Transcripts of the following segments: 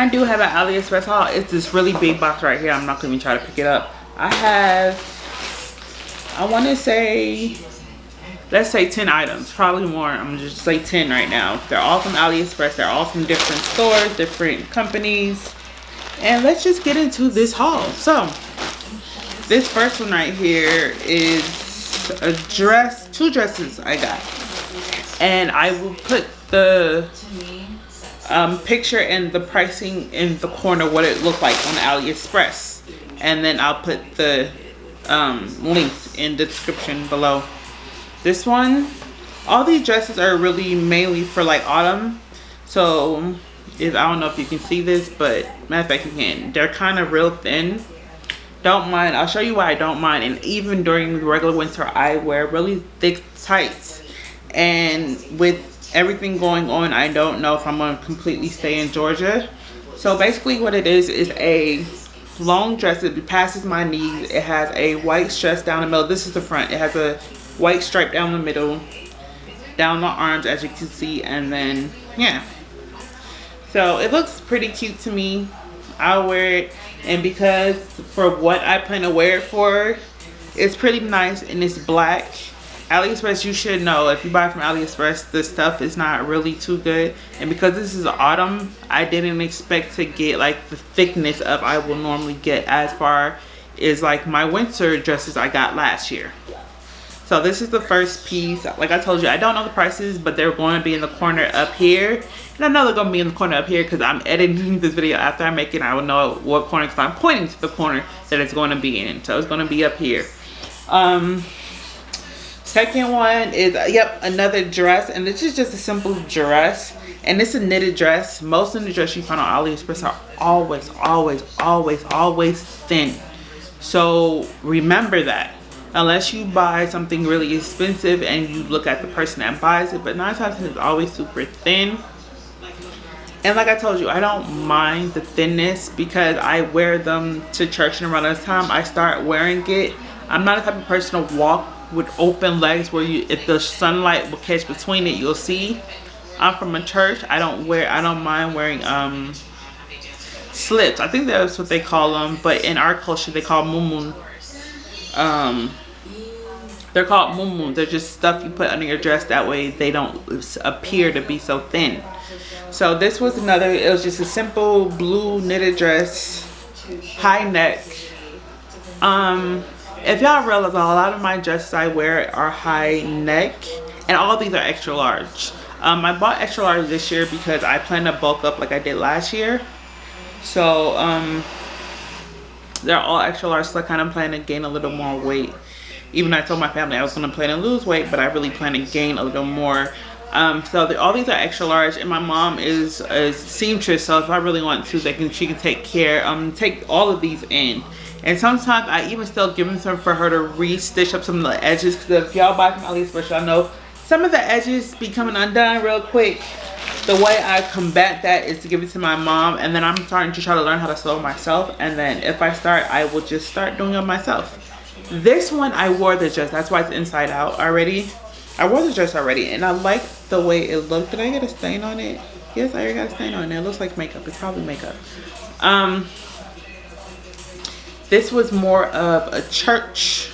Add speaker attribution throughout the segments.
Speaker 1: I do have an Aliexpress haul. It's this really big box right here. I'm not going to even try to pick it up. I have, I want to say, let's say 10 items. Probably more. I'm going to just say 10 right now. They're all from Aliexpress. They're all from different stores, different companies. And let's just get into this haul. So, this first one right here is a dress, 2 dresses I got. And I will put the picture and the pricing in the corner, what it looked like on Aliexpress. And then I'll put the links in the description below. This one, all these dresses are really mainly for like autumn. So, I don't know if you can see this, but matter of fact you can. They're kind of real thin. Don't mind, I'll show you why I don't mind. And even during regular winter, I wear really thick tights. And with everything going on, I don't know if I'm going to completely stay in Georgia. So basically what it is a long dress. It passes my knees. It has a white stress down the middle. This is the front. It has a white stripe down the middle, down the arms as you can see, and then yeah. So it looks pretty cute to me. I'll wear it, and because for what I plan to wear it for, it's pretty nice and it's black. Aliexpress, you should know, if you buy from Aliexpress, the stuff is not really too good. And because this is autumn, I didn't expect to get like the thickness of I will normally get as far as like my winter dresses I got last year. So this is the first piece. Like I told you, I don't know the prices, but they're going to be in the corner up here. And I know they're going to be in the corner up here because I'm editing this video after I make it. I will know what corner, because I'm pointing to the corner that it's going to be in. So it's going to be up here. Second one is, yep, another dress. And this is just a simple dress. And it's a knitted dress. Most of the dresses you find on Aliexpress are always thin. So remember that. Unless you buy something really expensive and you look at the person that buys it. But 9 times it's always super thin. And like I told you, I don't mind the thinness because I wear them to church, and around this time I start wearing it. I'm not the type of person to walk with open legs where you, if the sunlight will catch between it, you'll see. I'm from a church. I don't mind wearing slips. I think that's what they call them, but in our culture they call muumuu. They're called muumuu. They're just stuff you put under your dress, that way they don't appear to be so thin. So this was another, it was just a simple blue knitted dress, high neck. If y'all realize, a lot of my dresses I wear are high neck, and all these are extra large. I bought extra large this year because I plan to bulk up like I did last year. So they're all extra large, so I kind of plan to gain a little more weight. Even I told my family I was going to plan to lose weight, but I really plan to gain a little more. So all these are extra large, and my mom is a seamstress, so if I really want to, she can take care, take all of these in. And sometimes I even still give them some for her to re-stitch up some of the edges, because if y'all buy from Aliexpress, y'all know some of the edges be coming undone real quick. The way I combat that is to give it to my mom, and then I'm starting to try to learn how to sew myself, and then if I start, I will just start doing it myself. This one I wore the dress, that's why it's inside out already. I wore the dress already, and I like the way it looked. Did I get a stain on it? Yes, I already got a stain on it. It looks like makeup. It's probably makeup. This was more of a church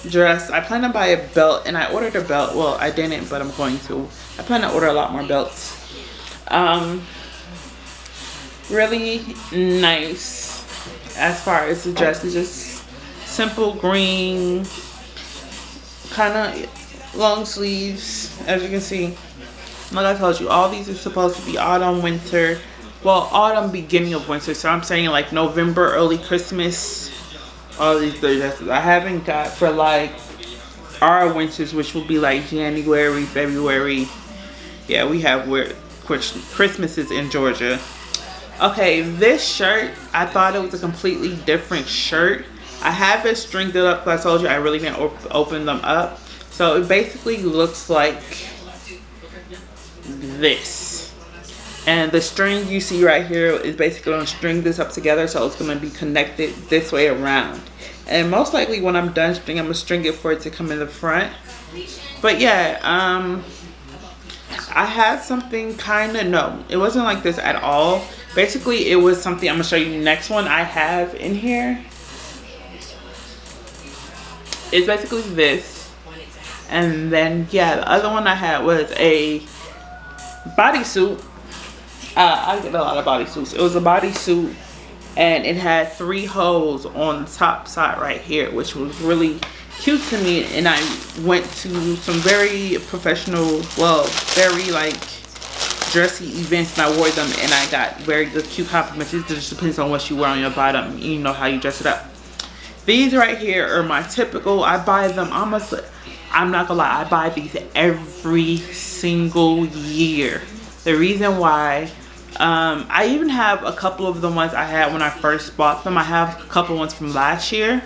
Speaker 1: dress. I plan to buy a belt, and I ordered a belt. Well, I didn't, but I'm going to. I plan to order a lot more belts. Really nice as far as the dress. It's just simple green, kind of long sleeves, as you can see. Like I told you, all these are supposed to be autumn, winter. Well, autumn, beginning of winter. So I'm saying like November, early Christmas. All these dresses I haven't got for like our winters, which will be like January, February. Yeah, we have Christmases in Georgia. Okay, this shirt, I thought it was a completely different shirt. I have it stringed it up because I told you I really didn't open them up. So it basically looks like this. And the string you see right here is basically going to string this up together, so it's going to be connected this way around. And most likely when I'm done stringing, I'm going to string it for it to come in the front. But yeah, I had something kind of, no, it wasn't like this at all. Basically, it was something I'm gonna show you next one I have in here. It's basically this. And then, yeah, the other one I had was a bodysuit. I get a lot of bodysuits. It was a bodysuit, and it had 3 holes on the top side right here, which was really cute to me. And I went to some very professional, well, very like dressy events, and I wore them, and I got very good cute compliments. It just depends on what you wear on your bottom, you know, how you dress it up. These right here are my typical. I buy them almost, I'm not gonna lie, I buy these every single year. The reason why, I even have a couple of the ones I had when I first bought them. I have a couple ones from last year.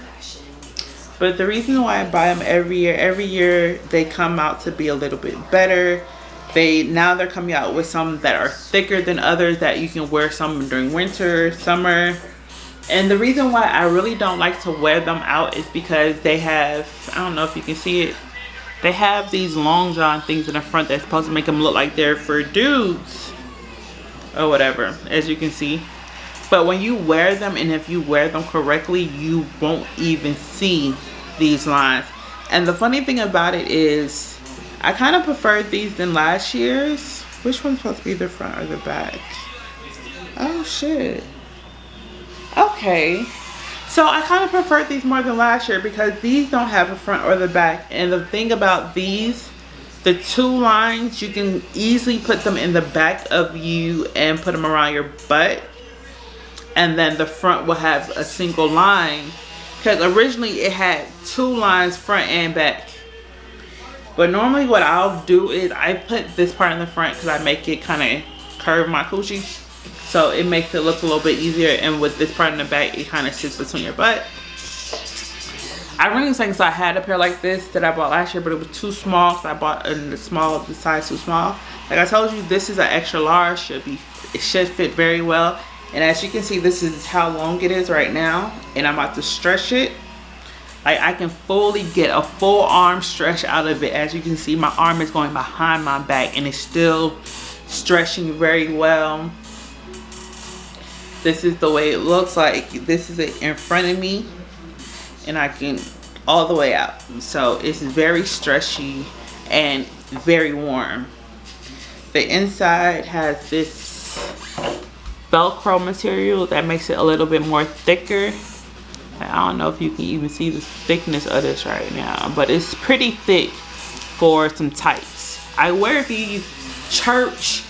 Speaker 1: But the reason why I buy them every year they come out to be a little bit better. Now they're coming out with some that are thicker than others, that you can wear some during winter, summer. And the reason why I really don't like to wear them out is because they have, I don't know if you can see it, they have these long john things in the front that's supposed to make them look like they're for dudes or whatever, as you can see. But when you wear them, and if you wear them correctly, you won't even see these lines. And the funny thing about it is, I kind of preferred these than last year's. Which one's supposed to be the front or the back? Oh shit. Okay, so I kind of preferred these more than last year because these don't have a front or the back. And the thing about these, the 2 lines, you can easily put them in the back of you and put them around your butt. And then the front will have a single line, because originally it had 2 lines, front and back. But normally what I'll do is I put this part in the front because I make it kind of curve my coochie. So it makes it look a little bit easier, and with this part in the back, it kind of sits between your butt. I really think so. I had a pair like this that I bought last year, but it was too small, so I bought in the size too small. Like I told you, this is an extra large. It should fit very well. And as you can see, this is how long it is right now, and I'm about to stretch it. Like I can fully get a full arm stretch out of it. As you can see, my arm is going behind my back, and it's still stretching very well. This is the way it looks like. This is it in front of me, and I can all the way out. So it's very stretchy and very warm. The inside has this Velcro material that makes it a little bit more thicker. I don't know if you can even see the thickness of this right now, but it's pretty thick for some tights. I wear these church,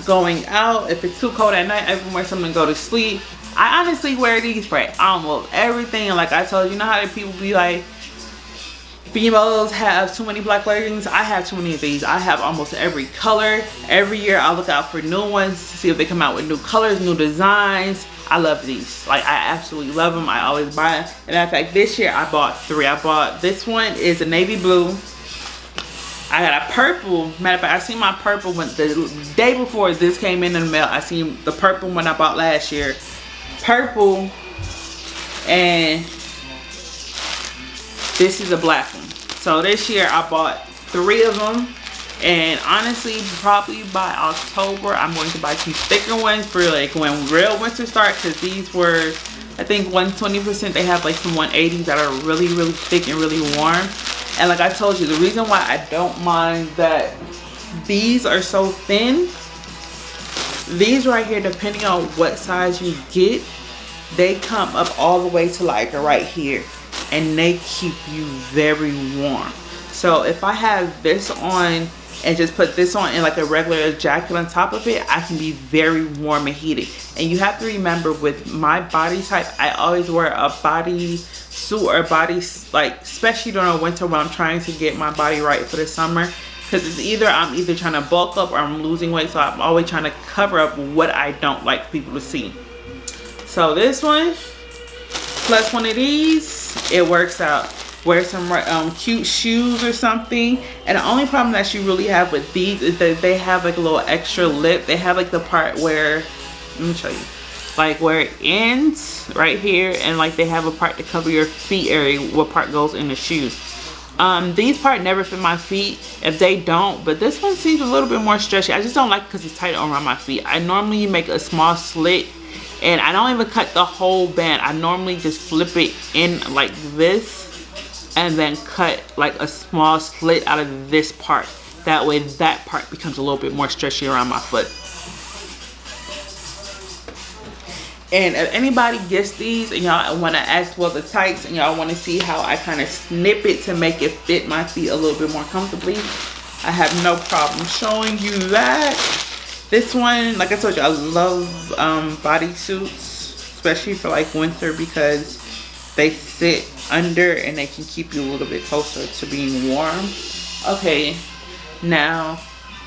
Speaker 1: going out. If it's too cold at night, I can wear something to go to sleep. I honestly wear these for almost everything. And like I told you, you know how people be like, females have too many black leggings? I have too many of these. I have almost every color. Every year I look out for new ones to see if they come out with new colors, new designs. I love these. Like I absolutely love them. I always buy them. And in fact, this year I bought 3. I bought, this one is a navy blue. I got a purple. Matter of fact, I seen my purple one the day before this came in the mail. I seen the purple one I bought last year. Purple, and this is a black one. So this year I bought 3 of them, and honestly, probably by October I'm going to buy some thicker ones for like when real winter starts, because these were, I think 120%. They have like some 180s that are really thick and really warm. And like I told you, the reason why I don't mind that these are so thin, these right here, depending on what size you get, they come up all the way to like right here, and they keep you very warm. So if I have this on and just put this on and like a regular jacket on top of it, I can be very warm and heated. And you have to remember, with my body type, I always wear a body suit or body, like especially during winter when I'm trying to get my body right for the summer, because it's either I'm either trying to bulk up or I'm losing weight. So I'm always trying to cover up what I don't like people to see. So this one plus one of these, it works out. Wear some cute shoes or something. And the only problem that you really have with these is that they have like a little extra lip. They have like the part where, let me show you, like where it ends right here, and like they have a part to cover your feet area, what part goes in the shoes. These part never fit my feet if they don't, but this one seems a little bit more stretchy. I just don't like because it's tight around my feet. I normally make a small slit, and I don't even cut the whole band. I normally just flip it in like this and then cut like a small slit out of this part. That way that part becomes a little bit more stretchy around my foot. And if anybody gets these and y'all want to ask for the tights and y'all want to see how I kind of snip it to make it fit my feet a little bit more comfortably, I have no problem showing you that. This one, like I told you, I love bodysuits, especially for like winter, because they sit under and they can keep you a little bit closer to being warm. Okay, now,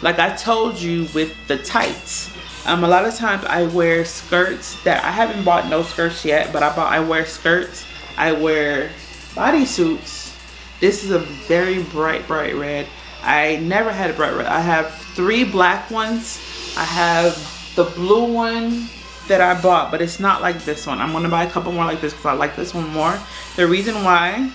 Speaker 1: like I told you with the tights, a lot of times I wear skirts that I haven't bought no skirts yet, but I wear skirts. I wear bodysuits. This is a very bright red. I never had a bright red. I have 3 black ones. I have the blue one that I bought, but it's not like this one. I'm gonna buy a couple more like this because I like this one more. The reason why,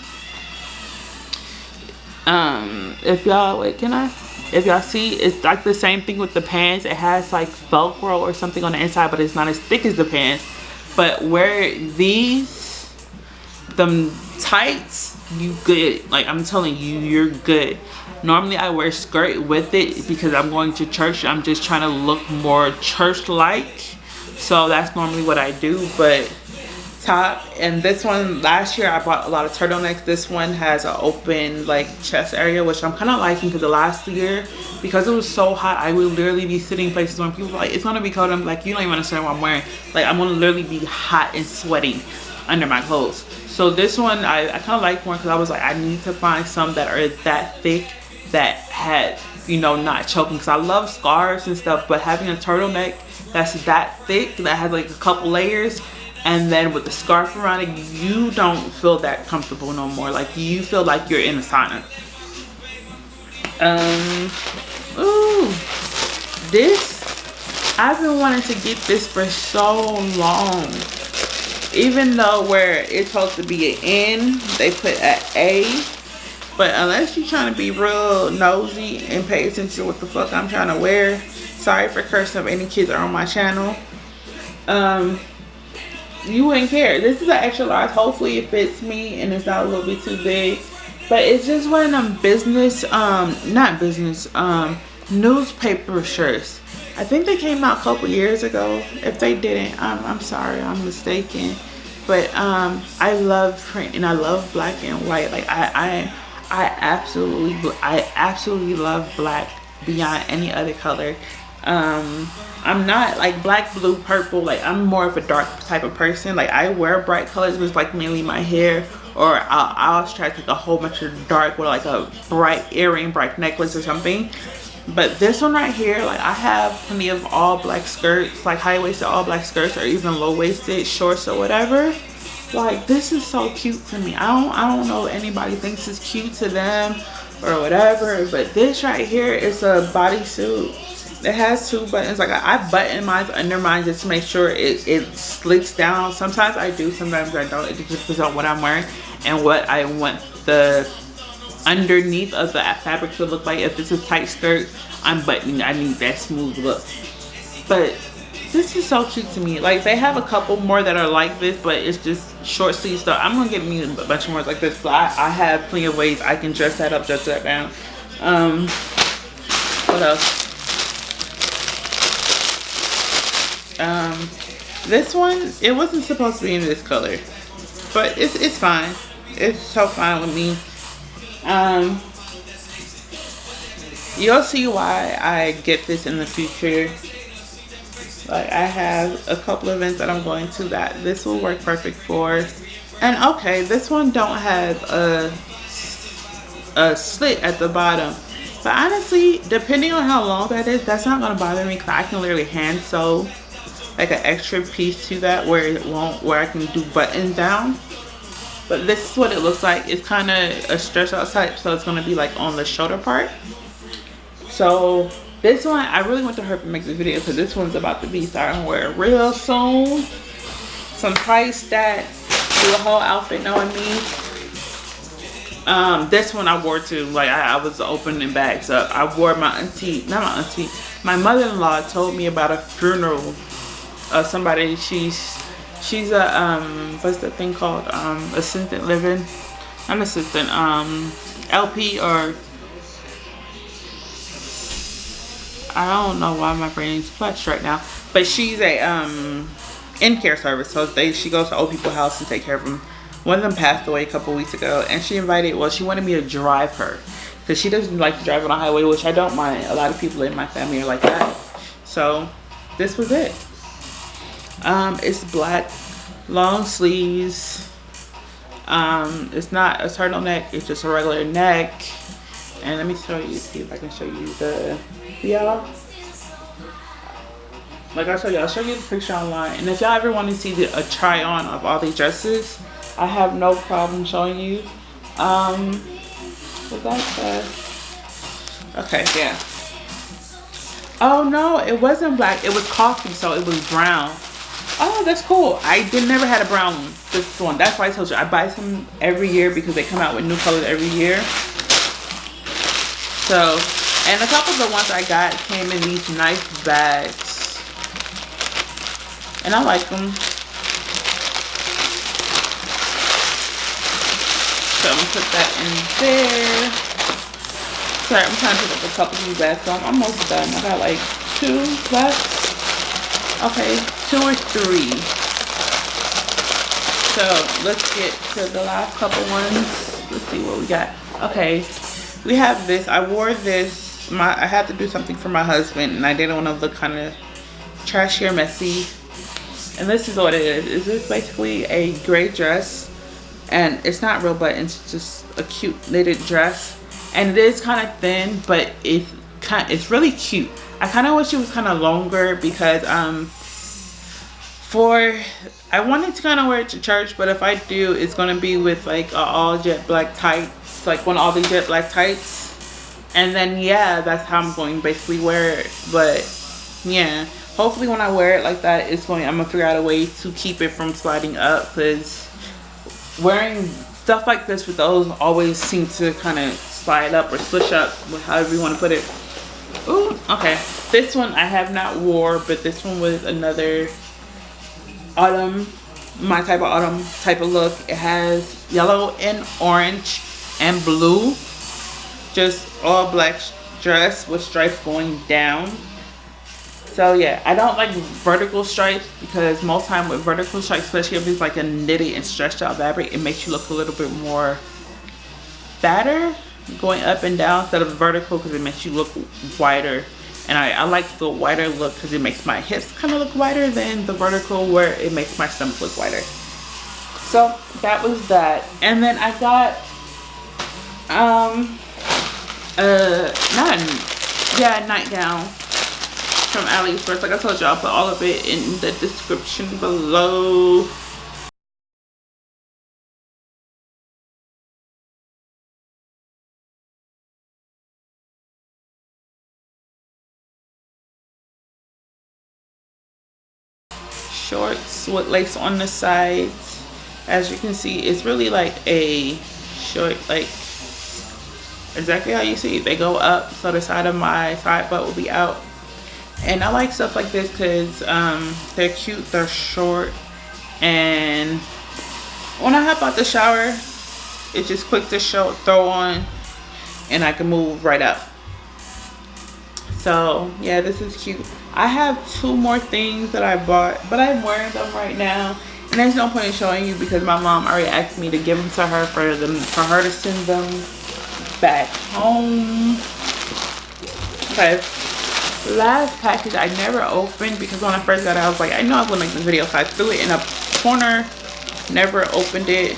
Speaker 1: if y'all see, it's like the same thing with the pants. It has like Velcro or something on the inside, but it's not as thick as the pants. But where them tights, you good. Like I'm telling you, you're good. Normally I wear skirt with it because I'm going to church. I'm just trying to look more church-like. So that's normally what I do. But top, and this one, last year I bought a lot of turtlenecks. This one has an open like chest area, which I'm kind of liking, because the last year, because it was so hot, I would literally be sitting places when people were like, it's gonna be cold. I'm like, you don't even understand what I'm wearing. Like I'm gonna literally be hot and sweating under my clothes. So this one I kind of like more, because I was like, I need to find some that are that thick, that had, you know, not choking, because I love scarves and stuff, but having a turtleneck that's that thick, that has like a couple layers, and then with the scarf around it, you don't feel that comfortable no more. Like you feel like you're in a sauna. Ooh, this, I've been wanting to get this for so long. Even though where it's supposed to be an N, they put an A. But unless you're trying to be real nosy and pay attention to what the fuck I'm trying to wear, sorry for cursing if any kids are on my channel, you wouldn't care. This is an extra large. Hopefully it fits me and it's not a little bit too big. But it's just one of them business, newspaper shirts. I think they came out a couple years ago. If they didn't, I'm sorry, I'm mistaken. But I love print and I love black and white. Like I absolutely love black beyond any other color. I'm not like black, blue, purple. Like I'm more of a dark type of person. Like I wear bright colors with like mainly my hair, or I'll try to take a whole bunch of dark with like a bright earring, bright necklace or something. But this one right here, like I have plenty of all black skirts, like high-waisted all black skirts, or even low-waisted shorts or whatever. Like this is so cute to me. I don't know if anybody thinks it's cute to them or whatever, but this right here is a bodysuit. It has 2 buttons. Like I button mine under mine just to make sure it slits down. Sometimes I do, sometimes I don't. It just depends on what I'm wearing and what I want the underneath of the fabric to look like. If it's a tight skirt, I'm buttoning. I need that smooth look. But this is so cute to me. Like they have a couple more that are like this, but it's just short sleeves. So I'm gonna get me a bunch more like this. So I have plenty of ways I can dress that up, dress that down. What else? This one, it wasn't supposed to be in this color, but it's fine. It's so fine with me. You'll see why I get this in the future. Like I have a couple of events that I'm going to that this will work perfect for. And okay, this one don't have a slit at the bottom, but honestly, depending on how long that is, that's not gonna bother me, because I can literally hand sew like an extra piece to that where it won't, where I can do buttons down. But this is what it looks like. It's kind of a stretch out type, so it's gonna be like on the shoulder part. So this one, I really want to hurry and make this video, because this one's about to be starting to wear real soon. Some tights that do a whole outfit, knowing me. This one I wore too. Like I was opening bags up. I wore my auntie, not my auntie, my mother-in-law told me about a funeral of somebody. She's a what's that thing called? Assistant living, not assistant, LP, or I don't know why my brain's flushed right now. But she's a in-care service, so she goes to old people's house and take care of them. One of them passed away a couple weeks ago, and she wanted me to drive her because she doesn't like to drive on the highway, which I don't mind. A lot of people in my family are like that. So this was it. It's black, long sleeves. It's not a turtleneck, it's just a regular neck. And let me show you, see if I can show you y'all. Like I'll show you the picture online. And if y'all ever want to see a try on of all these dresses, I have no problem showing you. Was that okay, yeah. Oh no, it wasn't black, it was coffee, so it was brown. Oh, that's cool. I never had a brown one. This one. That's why I told you I buy some every year because they come out with new colors every year. So, and a couple of the ones I got came in these nice bags, and I like them. So I'm gonna put that in there. Sorry, I'm trying to pick up a couple of these bags, so I'm almost done. I got like 2 left. Okay, 2 or 3. So let's get to the last couple ones. Let's see what we got. Okay, we have this. I wore this. I had to do something for my husband, and I didn't want to look kind of trashy or messy. And this is what it is. It's basically a gray dress, and it's not real buttons. It's just a cute knitted dress, and it is kind of thin, but it's really cute. I kind of wish it was kind of longer because I wanted to kind of wear it to church, but if I do, it's going to be with like all jet black tights, like one of all the jet black tights, and then yeah, that's how I'm going to basically wear it. But yeah, hopefully when I wear it like that, I'm gonna figure out a way to keep it from sliding up, because wearing stuff like this with those always seem to kind of slide up or switch up, however you want to put it. Ooh, okay. This one I have not wore, but this one was another autumn, my type of autumn type of look. It has yellow and orange and blue, just all black dress with stripes going down. So yeah, I don't like vertical stripes because most time with vertical stripes, especially if it's like a knitted and stretched out fabric, it makes you look a little bit more fatter going up and down instead of vertical, because it makes you look wider. And I like the wider look because it makes my hips kind of look wider than the vertical where it makes my stomach look wider. So that was that. And then I got a nightgown from Aliexpress. Like I told you, I'll put all of it in the description below. Shorts with lace on the sides. As you can see, it's really like a short, like exactly how you see it. They go up, so the side of my side butt will be out. And I like stuff like this because they're cute, they're short, and when I hop out the shower, it's just quick to throw on, and I can move right up. So yeah, this is cute. I have 2 more things that I bought, but I'm wearing them right now, and there's no point in showing you because my mom already asked me to give them to her for her to send them back home. Okay, last package I never opened because when I first got it, I was like, I know I'm gonna make this video, so I threw it in a corner, never opened it.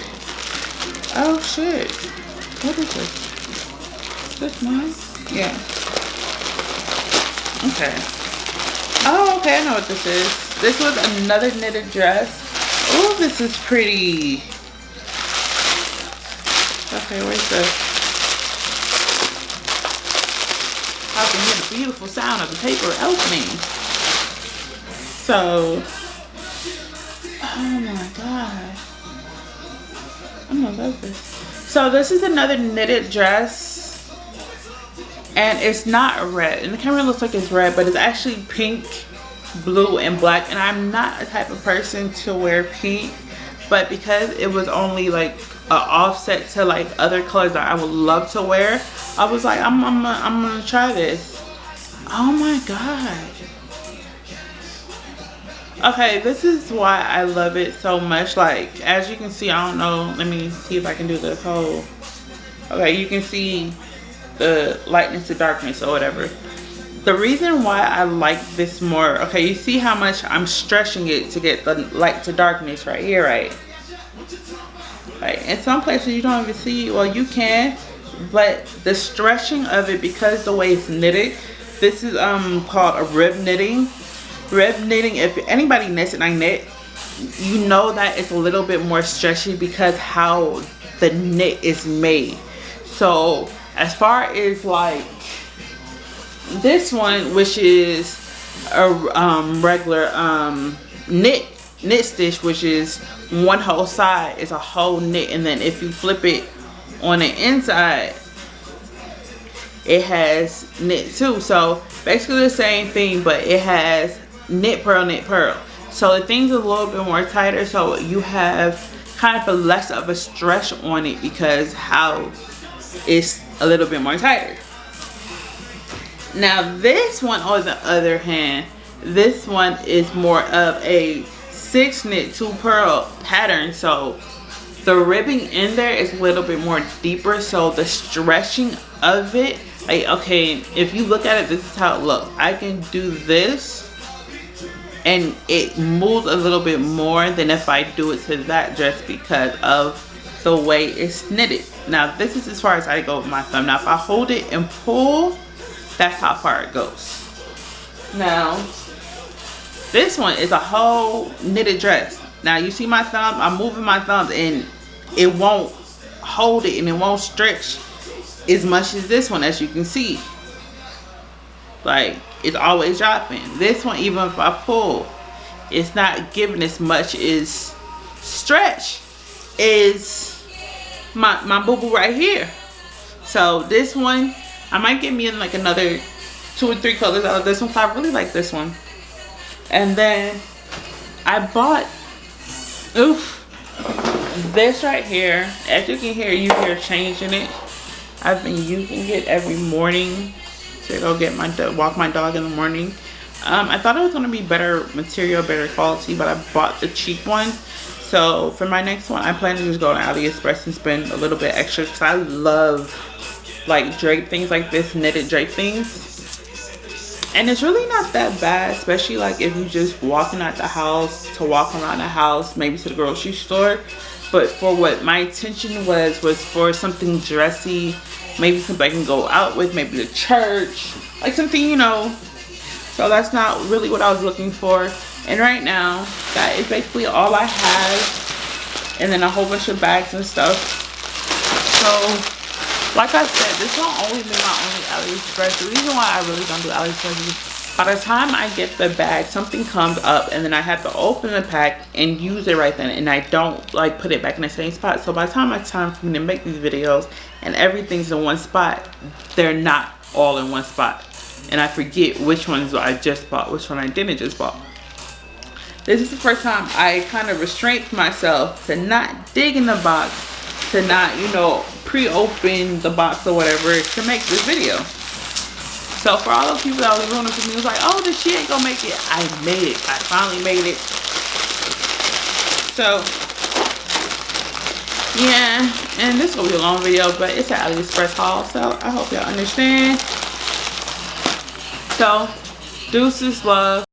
Speaker 1: Oh shit, what is this? Is this mine? Yeah. Okay. Oh, okay, I know what this is. This was another knitted dress. Oh, this is pretty. Okay, where's the... I can hear the beautiful sound of the paper opening. So, oh my god. I'm gonna love this. So this is another knitted dress, and it's not red. And the camera looks like it's red, but it's actually pink, blue, and black. And I'm not a type of person to wear pink, but because it was only like an offset to like other colors that I would love to wear, I was like, I'm gonna try this. Oh my god. Okay, this is why I love it so much. Like, as you can see, I don't know, let me see if I can do the whole. Okay, you can see the lightness to darkness or whatever. The reason why I like this more, okay, you see how much I'm stretching it to get the light to darkness right here, right? Like, in some places you don't even see, well, you can, but the stretching of it, because the way it's knitted, this is called a rib knitting. Rib knitting, if anybody knits and I knit, you know that it's a little bit more stretchy because how the knit is made. So as far as like this one, which is a regular knit stitch, which is one whole side is a whole knit, and then if you flip it on the inside, it has knit too. So basically the same thing, but it has knit purl, knit purl. So the thing's a little bit more tighter, so you have kind of a less of a stretch on it because how it's a little bit more tighter. Now this one, on the other hand, this one is more of a 6 knit 2 purl pattern, so the ribbing in there is a little bit more deeper, so the stretching of it, like, okay, if you look at it, this is how it looks. I can do this and it moves a little bit more than if I do it to that dress because of the way it's knitted. Now this is as far as I go with my thumb. Now if I hold it and pull, that's how far it goes. Now this one is a whole knitted dress. Now you see my thumb, I'm moving my thumbs and it won't hold it and it won't stretch as much as this one, as you can see. Like, it's always dropping. This one, even if I pull, it's not giving as much as stretch is my boo-boo right here. So this one, I might get me in like another 2 or 3 colors out of this one, so I really like this one. And then I bought, this right here. As you can hear, you hear changing it. I've been using it every morning to go get walk my dog in the morning. I thought it was going to be better material, better quality, but I bought the cheap one. So for my next one, I plan to just go to Aliexpress and spend a little bit extra because I love like drape things like this, knitted drape things. And it's really not that bad, especially like if you're just walking out the house, to walk around the house, maybe to the grocery store. But for what my intention was for something dressy, maybe something I can go out with, maybe to church, like something, you know. So that's not really what I was looking for. And right now, that is basically all I have. And then a whole bunch of bags and stuff. So, like I said, this won't always be my only Aliexpress. The reason why I really don't do Aliexpress is by the time I get the bag, something comes up and then I have to open the pack and use it right then, and I don't like put it back in the same spot. So by the time it's time for me to make these videos and everything's in one spot, they're not all in one spot. And I forget which ones I just bought, which one I didn't just bought. This is the first time I kind of restrained myself to not dig in the box, to not, you know, pre-open the box or whatever to make this video. So for all those people that was ruining for me, was like, oh, then she ain't gonna make it. I made it. I finally made it. So yeah, and this will be a long video, but it's an Aliexpress haul, so I hope y'all understand. So deuces, love.